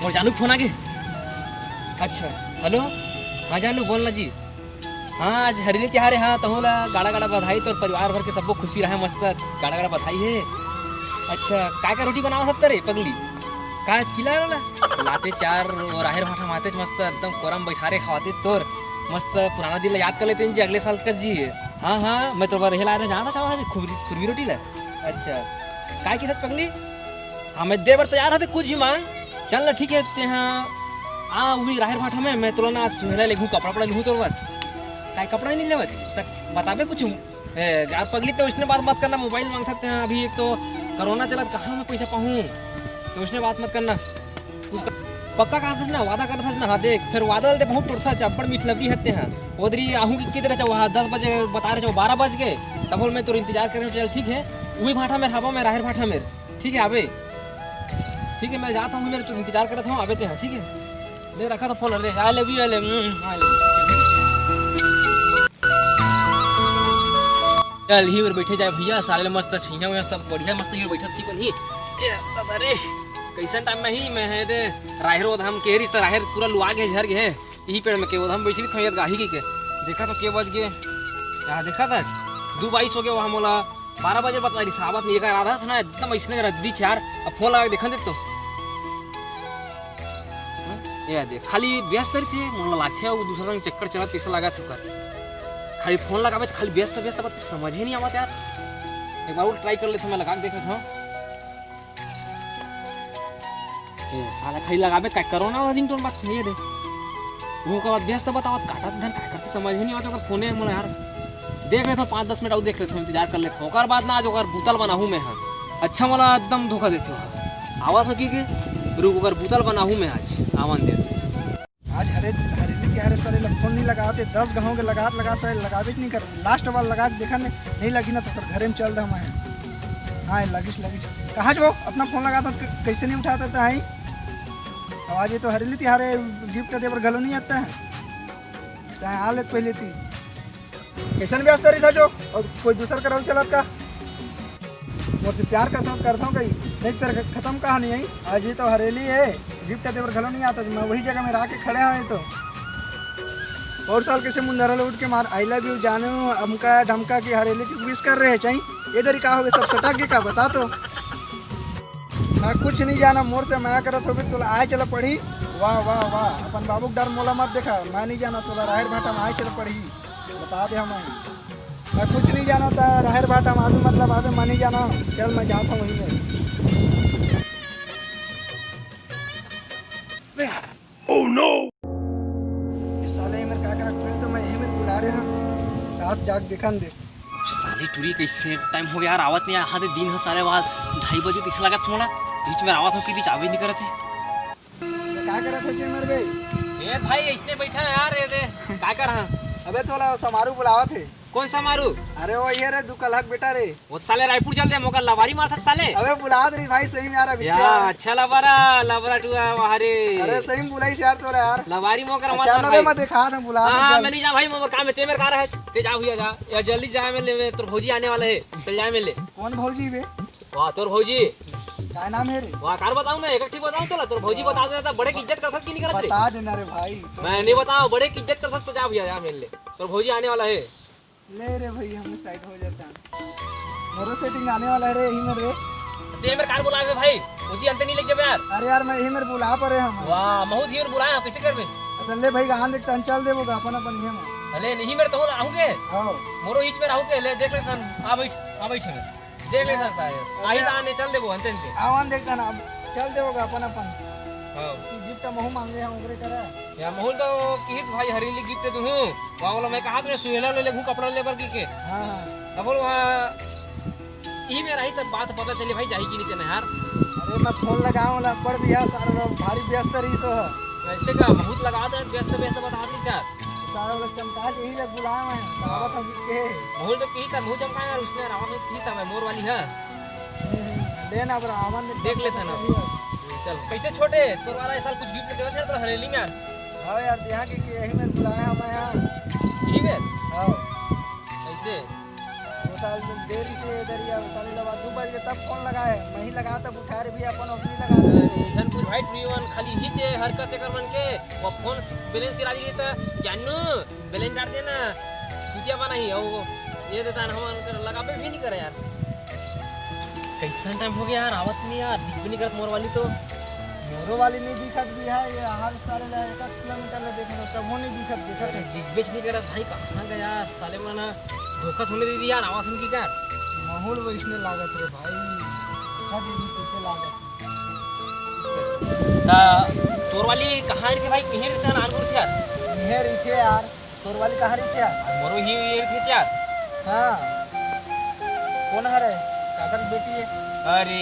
मोर जानू फोन आ गए। अच्छा हेलो, हाँ जानू बोलना जी। हाँ आज हरिली त्योहार है, हाँ तहुला गाड़ा गाड़ा बधाई, तो परिवार भर के सबको खुशी रहे, मस्त गाड़ा गाड़ा बधाई है। अच्छा का रोटी बनाओ सब तेरे पगली का चिल्ला रहा लाते चार और राहर भाटा माते मस्त एकदम कोरम बैठारे खवाते तोर मस्त पुराना दिन याद कर लेते हैं जी, अगले साल कस जी। हाँ हाँ मैं तो बार हेला जाना चाहता खुरवी रोटी ला। अच्छा काय की पगली, हाँ मैं दे बार तैयार होते कुछ भी मांग चल ना, ठीक है यहाँ आ वही राहर भाटा में मैं तुला ना सुहेला ले कपड़ा पड़ा लूँ तोर बात काय कपड़ा नहीं लेवत तक बताबे कुछ यार पगली, तो उसने बात मत करना, मोबाइल मांग सकते हैं अभी, एक तो कोरोना चला कहाँ मैं पैसा पाऊँ, तो उसने बात मत करना। पक्का कहा था ना, वादा कर था ना, हाँ देख फिर वादा दे बहुत टूटता चप्पड़ मीठ लबी हते हैं उधरी आहू की किधर चाहो, हाँ 10 बजे बता रहे चाहो 12 बज गए, तब मैं तो इंतजार कर रहा हूँ। चल ठीक है वही भाटा में हवा में राहर भाटा में, ठीक है आबे, ठीक है मैं जाता हूँ, मेरे तो इंतजार कर रहा था आबे हाँ, ठीक है ले रखा था फोन, अरे I love you, I love you. चल ही बैठे जाए भैया, सारे मस्त छैया सब बढ़िया मस्त ही बैठा ठीक नहीं। अरे कैसन टाइम में ही मैं है रे राहर ओधम के रिश्ता राहर पूरा लुआ गए झर गए यही पेड़ में के ओधम बैठी थी गाही के देखा तो के बज गए, यहाँ देखा था 2:22 हो गया, वहाँ मोला 12 बजे बता रही साहबत नहीं कर रहा था ना, एकदम ऐसे रद्दी चार अब फोन लगा देखा दे तो ये देख खाली व्यस्त थे मोला लाथे वो दूसरा संग चक्कर चला पैसा लगा थे खाली फोन लगावे तो खाली व्यस्त व्यस्त बात समझ ही नहीं आवत यार, एक बार और ट्राई कर लेते मैं लगा के देख रहा था साला खाली लगावे क्या कोरोना वाला रिंगटोन बात नहीं दे वो का बात व्यस्त बतावत काटा धन का करके समझ ही नहीं आता अगर फोन है मोला यार, देख रहे थे 5-10 मिनट और देख रहे थे इंतजार कर लेते ओकर बाद ना आज ओकर बोतल बनाहू मैं हाँ, अच्छा मोला एकदम धोखा देते हो आवाज हो की रुक ओकर बोतल बनाहू मैं आज आवन दे आज हरेली के हरे सारे फोन नहीं लगाते 10 गाँव के लगा सारे लगावे नहीं कर लास्ट बार लगा के देखा नहीं लगी ना तो घरे में चल रहा मैं हाँ लगिस कहाँ जो अपना फोन लगाता तो कैसे नहीं उठाता था ही आवाज ये तो हरेली त्योहार गिफ्ट दे पर गलो नहीं आता है आ ले पहले थी कैसन व्यस्त रही था जो और कोई दूसर कराओ चलत का मुझसे प्यार करता हूँ कहीं नहीं तेरे खत्म कहा नहीं आई आज ये तो हरेली है गिफ्ट दे पर गलो नहीं आता मैं वही जगह में रह के खड़े हुए तो और साल कैसे मुंदरा उठ के मार आई लव यू जानू अमका ढमका की हरेली की विश कर रहे हैं चाहिए इधर ही कहा होगा सब सटा के का बता तो मैं कुछ नहीं जाना मोर से मैं करत हो तुला आए चला पढ़ी वाह वाह वाह अपन बाबू डर मोला मत देखा मैं नहीं जाना तुला राहर भाटा में आए चला पढ़ी बता दे हमें मैं कुछ नहीं जाना था राहर भाटा में आगे मतलब आगे मैं नहीं जाना चल मैं जाता हूँ वहीं में। Oh no! साले मेरे क्या करा तो मैं यहीं में बुला रहे हैं रात जाग देखा दे साली टूरी कैसे टाइम हो गया यार आवत नहीं आहा दे दिन है साले बाद 2:30 बजे तीस लगा थोड़ा बीच में आवत हो कि बीच आवे नहीं करते क्या करा था मेरे भाई ए भाई इसने बैठा है यार ये दे क्या कर रहा अबे थोड़ा समारोह बुलावा थे कौन सा मारू अरे वो ये रे दुकलहक बेटा रे वो साले रायपुर चल दे मोका लवारी मारता साले अबे बुला दे भाई सही में यार अभी यार अच्छा लवरा टू वहां रे अरे सही में बुलाई यार तोरा यार लवारी मोकर मत चल अबे मैं दिखा दूं बुला हां मैं नहीं जा भाई मोर काम है तेरे कार है ते जा भैया जा या जल्दी जा मैं ले तोर भौजी आने वाला है चल जा मैं ले कौन भौजी बे वाह तोर भौजी क्या नाम है रे वाह कार बताऊं मैं एक ठीक बताऊं तो तोर भौजी बता देता बड़े की इज्जत करता कि नहीं करत बता देना रे भाई मैं नहीं बताऊं बड़े की इज्जत करता तो जा भैया जा मैं ले तोर भौजी आने वाला है ले रे भाई हम साइड हो जाता मेरे सेटिंग आने वाला है रे यही मेरे ते मेरे कार बुलावे भाई मुझे अंत नहीं लग जाए यार अरे यार मैं यही मेरे बुला पर है हम वाह बहुत ही और बुलाया कैसे करबे चल ले भाई गान देखता चल देबो अपन अपन ये में अरे नहीं मेरे तो रहूंगे हां मोरो बीच में रहूंगे ले देख ले सन आ बैठ देख ले सन सारे आई आने चल देबो अंत अंत आवन देखता ना चल देबो अपन हां गिफ्ट महू मांगे हम ओकरे करे या मोहल तो किस भाई हरीली गिफ्ट दे दूं वाला मैं कहा तूने सुहेला ले लेगू कपड़ा लेबर की के हां तब बोल वहां ई में रही तब बात पता चली भाई जाही की नहीं चले यार अरे मैं फोन लगाऊं ला पड़ भी सारा भारी व्यस्त रही सो ऐसे का बहुत लगा दे व्यस्त बता दी सर सारा लोग चमका के ही जब बुलाया मैं सारा था के मोहल तो की सा मुंह चमकाया यार उसने रावण में की सा मोर वाली है लेना पर आवन देख लेता ना चल कैसे छोटे तोर वाला इस साल कुछ गिफ्ट देवे थे तो हरेली में यार हां यार यहां के यही में बुलाया मैं यहां ठीक है हां ऐसे वो साल में देरी से इधर या साले लगा 2 बजे तब फोन लगाए मैं ही लगा तब उठा रे भी अपन अपनी लगा इधर कुछ इनवाइट वन खाली ही चे हरकत कर मन के वो फोन बैलेंस सिरा दी त जानू बैलेंस डाल देना तुतिया बना ही ओ ये देता हम लगाबे भी नहीं करे यार। कैसा टाइम हो गया यार, आवत नहीं यार, दिख भी नहीं करत मोर वाली तो। मोरो वाली नहीं दिखत भी है, ये हर सारे 1 किलोमीटर ले देखो तब वो नहीं दिखत दिखत है। दिग्गज नहीं करत भाई, कहां गया यार साले मना धोखा होने दे दिया यार, आवाज उनकी क्या माहौल वैसने लागत रे भाई, सब ये कैसे लागत ता तोर वाली कहां रहती भाई, कहीं रहती है नानपुर से यार। ये रही यार, तोर वाली कहां रही यार? मोरो ही रहती यार। हां कौन है काकर बेटी है? अरे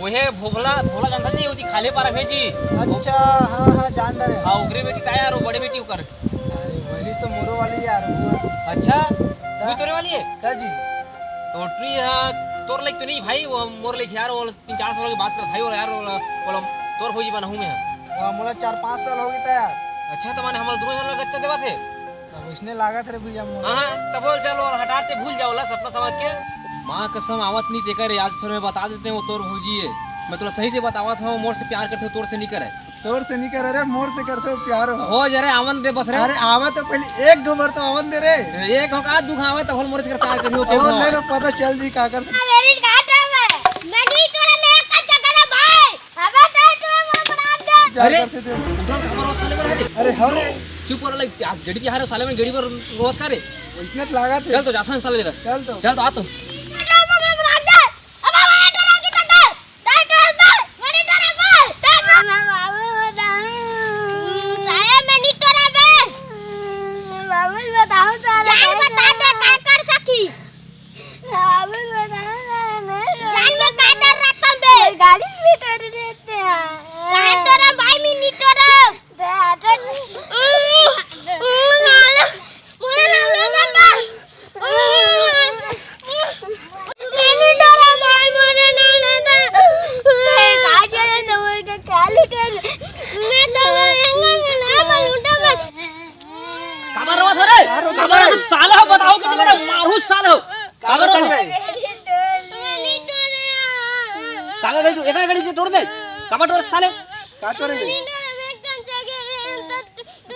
ओहे भोला भोला जानता नहीं होती खाले पारा भेजी। अच्छा हां हां जान रहे। हां उगरे बेटी का यार, वो बड़े बेटी उकर। अरे वही तो मोरो वाली यार वो। अच्छा तू तोरे वाली है क्या जी? तो ट्री तोर लाइक तो नहीं भाई, वो मोर लाइक यार, वो 3-4 साल की बात कर भाई, और यार वो तोर फौजी बना हूं मैं। वो मोला 4-5 साल हो गई था यार। अच्छा तो माने हमारा दोनों साल का कच्चा देवा थे तब इसने लागत रे भैया मोला। हां तब बोल चलो हटाते भूल जाओ ला सपना समझ के। मां कसम आवत नहीं ते करे, आज फिर मैं बता देते हैं वो तोर भौजी है। मैं तो सही से बतावा था, मोर से प्यार करते हो, तोर से नहीं करे। तोर से नहीं करे रे, मोर से करते हो प्यार हो जरे आवन दे बस रे। अरे आवा तो पहले एक दो बार तो आवन दे रे। एक हो का दुख आवे तब मोर से प्यार करियो के। और ले लो पता चल जी काकर से। मेरी घाट है मैं नहीं तोरे मेरे का जगह है भाई, अबे तो मैं बना दे। अरे करते थे उठा कमर साले में रहते। अरे हो रे चुप कर लाइक आज गड़ी तिहारे साले में गड़ी पर रोत करे। इसने लागत चल तो जाता है साले ले, चल तो चल तो आ तो साला हो बताओ कि मेरा मारू साला हो कागर हो कागर गड़ी एक गड़ी से तोड़ दे कबट और साले का तोरे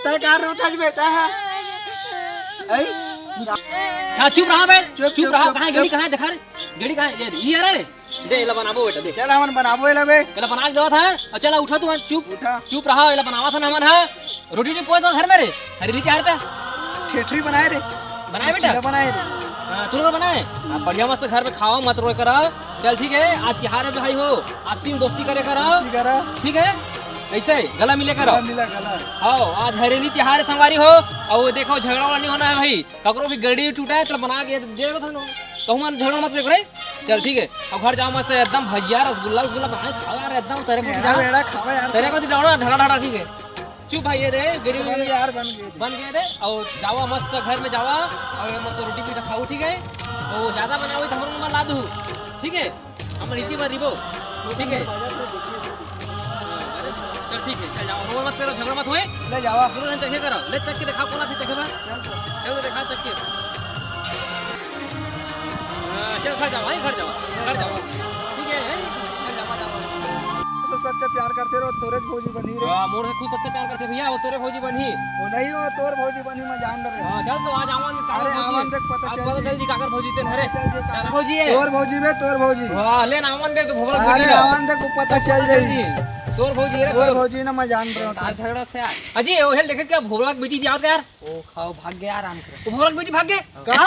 तय कार रोता जी बेटा है आई हां चुप रहा बे, चुप रहा। कहां गड़ी कहां दिखा रे, गड़ी कहां ये रे दे एला बनाबो बेटा दे। चल हमन बनाबो एला बे, एला बना के देवा था। और चला उठा तू, चुप उठा चुप रहा, एला बनावा था ना हमन। हां रोटी नहीं पोए तो घर में रे हरी क्या हरता ठेठरी बनाए रे, बनाए बेटा बनाए रे। हां तू लोग बनाए बढ़िया मस्त घर में खाओ मत रोए करा। चल ठीक है, आज तिहार है भाई हो, आपसी में दोस्ती करे करा ठीक है, ऐसे गला मिले करो। मिला गला आओ आज हरेली तिहार संगवारी हो, और वो देखो झगड़ा वाला नहीं होना है भाई, ककरो भी गड़ी टूटा है तो बना के देगो था कहूं मन झगड़ा मत करे। चल ठीक है, अब घर जाओ मस्त एकदम भजिया रसगुल्ला रसगुल्ला बना खाओ यार एकदम तेरे को बेड़ा खावा यार, तेरे को डाउना ढड़ा ढड़ा ठीक है। चुप भाई ये रे गड़ी बन गया यार, बन गए रे। और जावा मस्त घर में जावा और मस्त रोटी पीटा खाओ ठीक है, और ज्यादा बनाओ तो हमरो मन ला दू ठीक है, हम रीति बार रिबो ठीक है। चल ठीक है, चल जाओ रो मत करो, झगड़ा मत होए, ले जावा पूरा दिन चखे करो, ले चख के दिखाओ कोना थी चखे बा, चल तो दिखा चख के। चल घर जाओ भाई, घर जाओ ठीक है, घर जाओ सच्चा प्यार करते रहो, तोरे भौजी बनी रे। मोर से खुद सच्चा प्यार करते भैया, वो तोरे भौजी बनी वो नहीं हो तोर भौजी बनी, मैं जान रहे। हां चल तो आज आवन अरे आवन देख पता चल जी काकर भौजी ते घरे काकर भौजी है, तोर भौजी बे, तोर भौजी। हां ले ना आवन दे तो भोगला अरे आवन देख पता चल जाई, तोर भौजी रे, तोर भौजी ना मैं जान रहा हूं। तार झगड़ा से यार अजी ओ हेल देखे क्या भोगला की बेटी दिया यार, ओ खाओ भाग गया आराम करो, वो भोगला की बेटी भाग गए का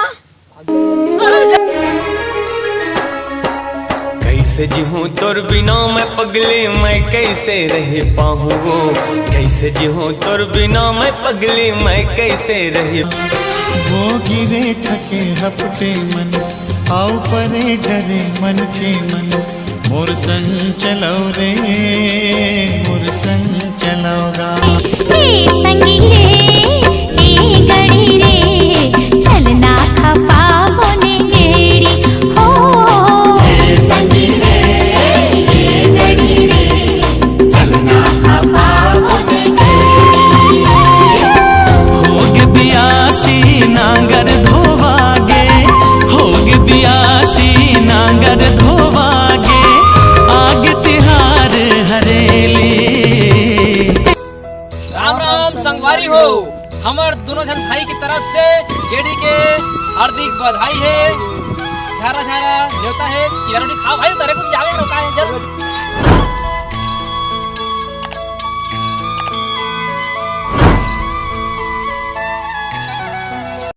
कैसे जीऊँ तोर बिना मैं पगले, मैं कैसे रह पाऊँ, कैसे जीऊँ तोर बिना मैं पगले, मैं कैसे रह। वो गिरे थके हपटे मन, आओ परे डरे मन के मन, मोर संग चलो रे, मोर संग चलोगा संगी रे ए गड़ी रे, चलना खपा होने गेड़ी हो संगी रे ए गड़ी रे, चलना खपा होने गेड़ी। होगे बियासी नांगर धोवागे, होगे बियासी नांगर धोवागे, आग तिहार हरेली बधाई है। झारा झारा न्योता है, खिला रोटी खाओ भाई, तेरे को जावे रोका है जरूर।